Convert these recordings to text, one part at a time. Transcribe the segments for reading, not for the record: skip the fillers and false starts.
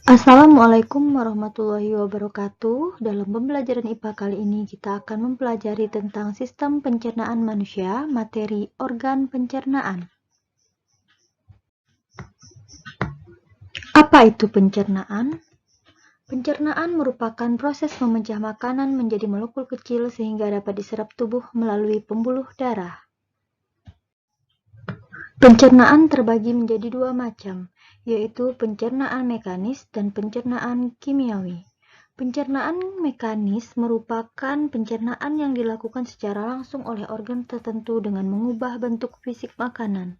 Assalamualaikum warahmatullahi wabarakatuh. Dalam pembelajaran IPA kali ini kita akan mempelajari tentang sistem pencernaan manusia, materi organ pencernaan. Apa itu pencernaan? Pencernaan merupakan proses memecah makanan menjadi molekul kecil sehingga dapat diserap tubuh melalui pembuluh darah. Pencernaan terbagi menjadi dua macam, yaitu pencernaan mekanis dan pencernaan kimiawi. Pencernaan mekanis merupakan pencernaan yang dilakukan secara langsung oleh organ tertentu dengan mengubah bentuk fisik makanan.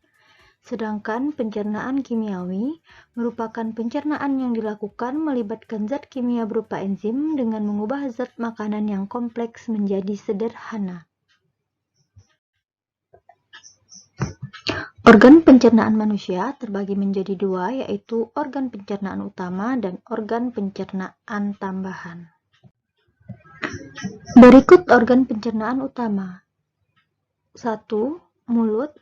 Sedangkan pencernaan kimiawi merupakan pencernaan yang dilakukan melibatkan zat kimia berupa enzim dengan mengubah zat makanan yang kompleks menjadi sederhana. Organ pencernaan manusia terbagi menjadi dua, yaitu organ pencernaan utama dan organ pencernaan tambahan. Berikut organ pencernaan utama. 1. Mulut.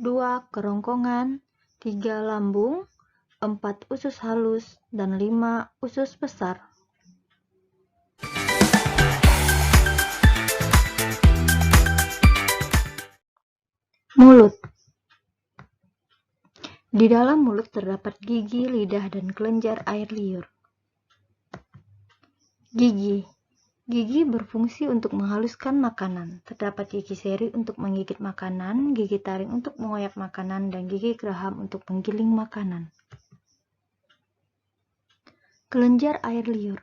2. Kerongkongan. 3. Lambung. 4. Usus halus. Dan 5. Usus besar. Mulut. Di dalam mulut terdapat gigi, lidah, dan kelenjar air liur. Gigi. Gigi berfungsi untuk menghaluskan makanan. Terdapat gigi seri untuk menggigit makanan, gigi taring untuk mengoyak makanan, dan gigi geraham untuk menggiling makanan. Kelenjar air liur.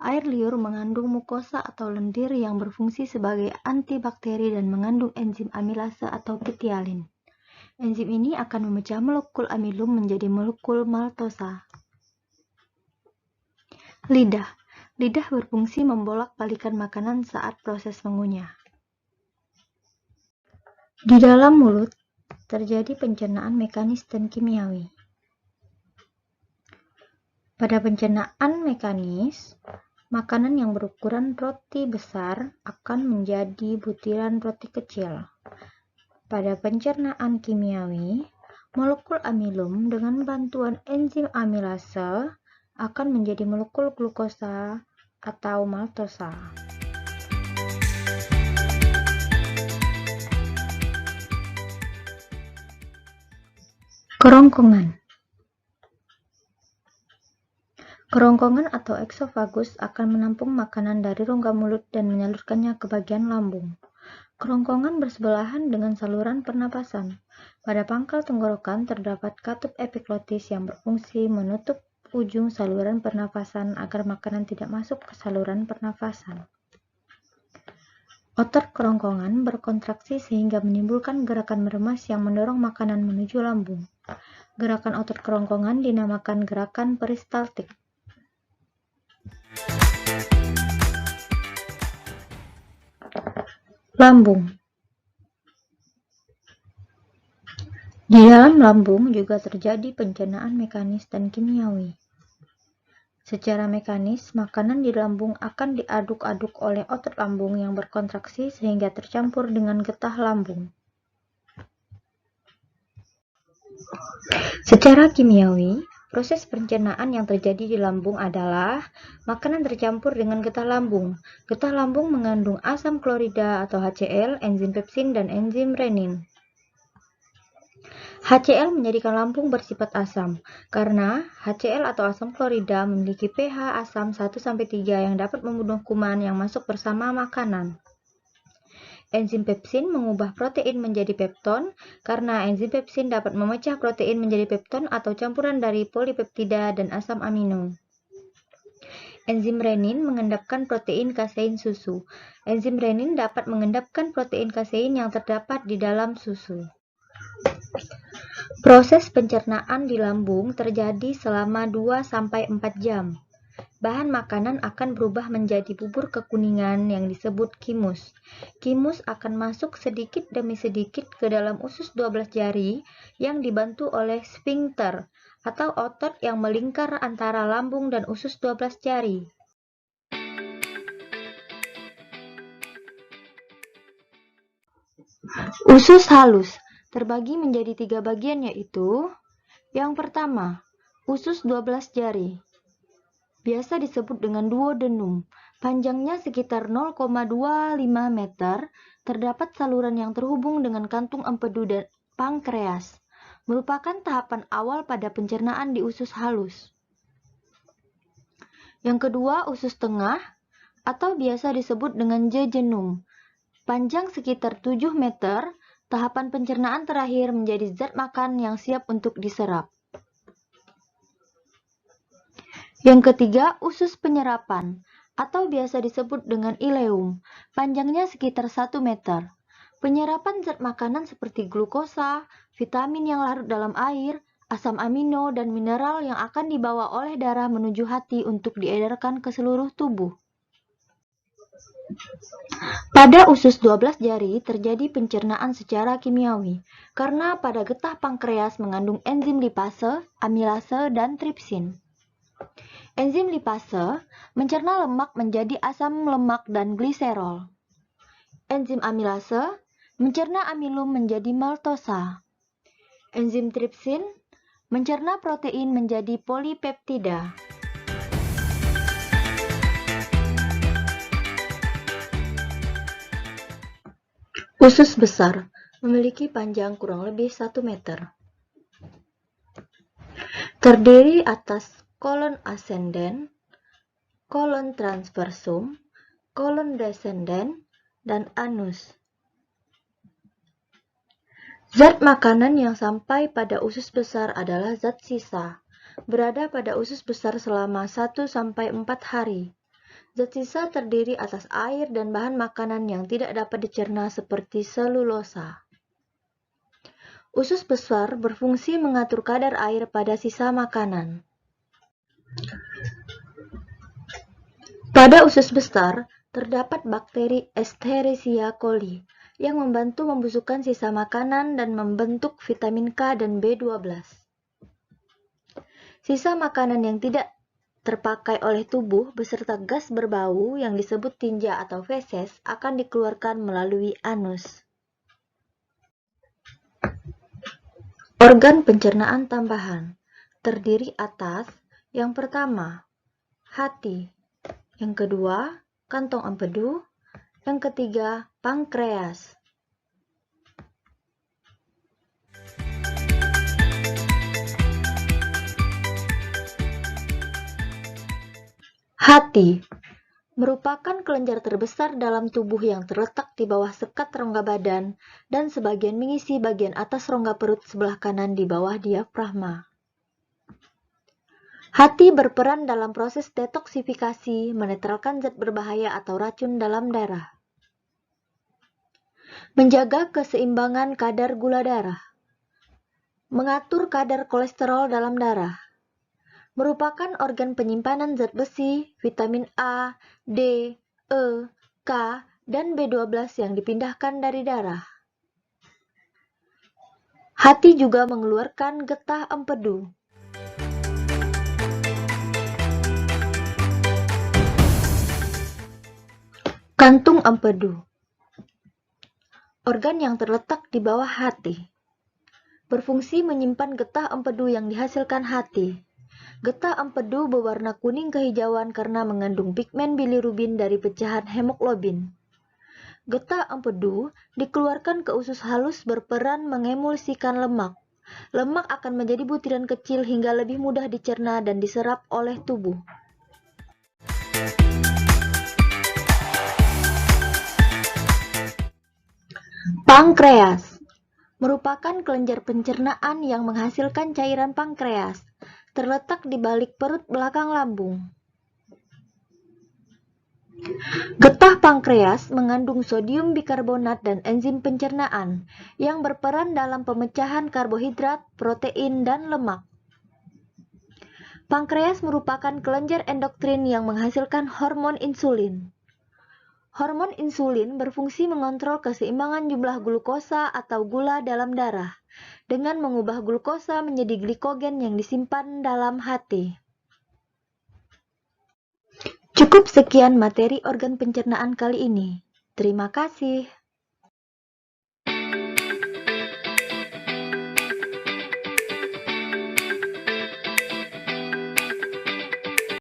Air liur mengandung mukosa atau lendir yang berfungsi sebagai antibakteri dan mengandung enzim amilase atau pitialin. Enzim ini akan memecah molekul amilum menjadi molekul maltosa. Lidah. Lidah berfungsi membolak-balikan makanan saat proses mengunyah. Di dalam mulut terjadi pencernaan mekanis dan kimiawi. Pada pencernaan mekanis, makanan yang berukuran roti besar akan menjadi butiran roti kecil. Pada pencernaan kimiawi, molekul amilum dengan bantuan enzim amilase akan menjadi molekul glukosa atau maltosa. Kerongkongan. Kerongkongan atau eksofagus akan menampung makanan dari rongga mulut dan menyalurkannya ke bagian lambung. Kerongkongan bersebelahan dengan saluran pernapasan. Pada pangkal tenggorokan terdapat katup epiglotis yang berfungsi menutup ujung saluran pernapasan agar makanan tidak masuk ke saluran pernapasan. Otot kerongkongan berkontraksi sehingga menimbulkan gerakan meremas yang mendorong makanan menuju lambung. Gerakan otot kerongkongan dinamakan gerakan peristaltik. Lambung. Di dalam lambung juga terjadi pencernaan mekanis dan kimiawi. Secara mekanis, makanan di lambung akan diaduk-aduk oleh otot lambung yang berkontraksi sehingga tercampur dengan getah lambung. Secara kimiawi, proses pencernaan yang terjadi di lambung adalah makanan tercampur dengan getah lambung. Getah lambung mengandung asam klorida atau HCl, enzim pepsin, dan enzim renin. HCl menjadikan lambung bersifat asam, karena HCl atau asam klorida memiliki pH asam 1-3 yang dapat membunuh kuman yang masuk bersama makanan. Enzim pepsin mengubah protein menjadi pepton, karena enzim pepsin dapat memecah protein menjadi pepton atau campuran dari polipeptida dan asam amino. Enzim renin mengendapkan protein kasein susu. Enzim renin dapat mengendapkan protein kasein yang terdapat di dalam susu. Proses pencernaan di lambung terjadi selama 2-4 jam. Bahan makanan akan berubah menjadi bubur kekuningan yang disebut kimus. Kimus akan masuk sedikit demi sedikit ke dalam usus 12 jari yang dibantu oleh sfinkter atau otot yang melingkar antara lambung dan usus 12 jari. Usus halus terbagi menjadi 3 bagian, yaitu yang pertama, usus 12 jari. biasa disebut dengan duodenum. Panjangnya sekitar 0,25 meter, terdapat saluran yang terhubung dengan kantung empedu dan pankreas. Merupakan tahapan awal pada pencernaan di usus halus. Yang kedua, usus tengah atau biasa disebut dengan jejunum. Panjang sekitar 7 meter, tahapan pencernaan terakhir menjadi zat makan yang siap untuk diserap. Yang ketiga, usus penyerapan atau biasa disebut dengan ileum. Panjangnya sekitar 1 meter. Penyerapan zat makanan seperti glukosa, vitamin yang larut dalam air, asam amino, dan mineral yang akan dibawa oleh darah menuju hati untuk diedarkan ke seluruh tubuh. Pada usus 12 jari terjadi pencernaan secara kimiawi karena pada getah pankreas mengandung enzim lipase, amilase, dan tripsin. Enzim lipase mencerna lemak menjadi asam lemak dan gliserol. Enzim amilase mencerna amilum menjadi maltosa. Enzim tripsin mencerna protein menjadi polipeptida. Usus besar memiliki panjang kurang lebih 1 meter. Terdiri atas kolon ascendens, kolon transversum, kolon descendens, dan anus. Zat makanan yang sampai pada usus besar adalah zat sisa, berada pada usus besar selama 1-4 hari. Zat sisa terdiri atas air dan bahan makanan yang tidak dapat dicerna seperti selulosa. Usus besar berfungsi mengatur kadar air pada sisa makanan. Pada usus besar terdapat bakteri Escherichia coli yang membantu membusukkan sisa makanan dan membentuk vitamin K dan B12. Sisa makanan yang tidak terpakai oleh tubuh beserta gas berbau yang disebut tinja atau feses akan dikeluarkan melalui anus. Organ pencernaan tambahan terdiri atas yang pertama, hati, yang kedua, kantong empedu, yang ketiga, pankreas. Hati merupakan kelenjar terbesar dalam tubuh yang terletak di bawah sekat rongga badan dan sebagian mengisi bagian atas rongga perut sebelah kanan di bawah diafragma. Hati berperan dalam proses detoksifikasi, menetralkan zat berbahaya atau racun dalam darah. Menjaga keseimbangan kadar gula darah. Mengatur kadar kolesterol dalam darah. Merupakan organ penyimpanan zat besi, vitamin A, D, E, K, dan B12 yang dipindahkan dari darah. Hati juga mengeluarkan getah empedu. Kantung empedu. Organ yang terletak di bawah hati. Berfungsi menyimpan getah empedu yang dihasilkan hati. Getah empedu berwarna kuning kehijauan karena mengandung pigmen bilirubin dari pecahan hemoglobin. Getah empedu dikeluarkan ke usus halus berperan mengemulsikan lemak. Lemak akan menjadi butiran kecil hingga lebih mudah dicerna dan diserap oleh tubuh. Pankreas merupakan kelenjar pencernaan yang menghasilkan cairan pankreas. Terletak di balik perut belakang lambung. Getah pankreas mengandung sodium bikarbonat dan enzim pencernaan yang berperan dalam pemecahan karbohidrat, protein, dan lemak. Pankreas merupakan kelenjar endokrin yang menghasilkan hormon insulin. Hormon insulin berfungsi mengontrol keseimbangan jumlah glukosa atau gula dalam darah dengan mengubah glukosa menjadi glikogen yang disimpan dalam hati. Cukup sekian materi organ pencernaan kali ini. Terima kasih.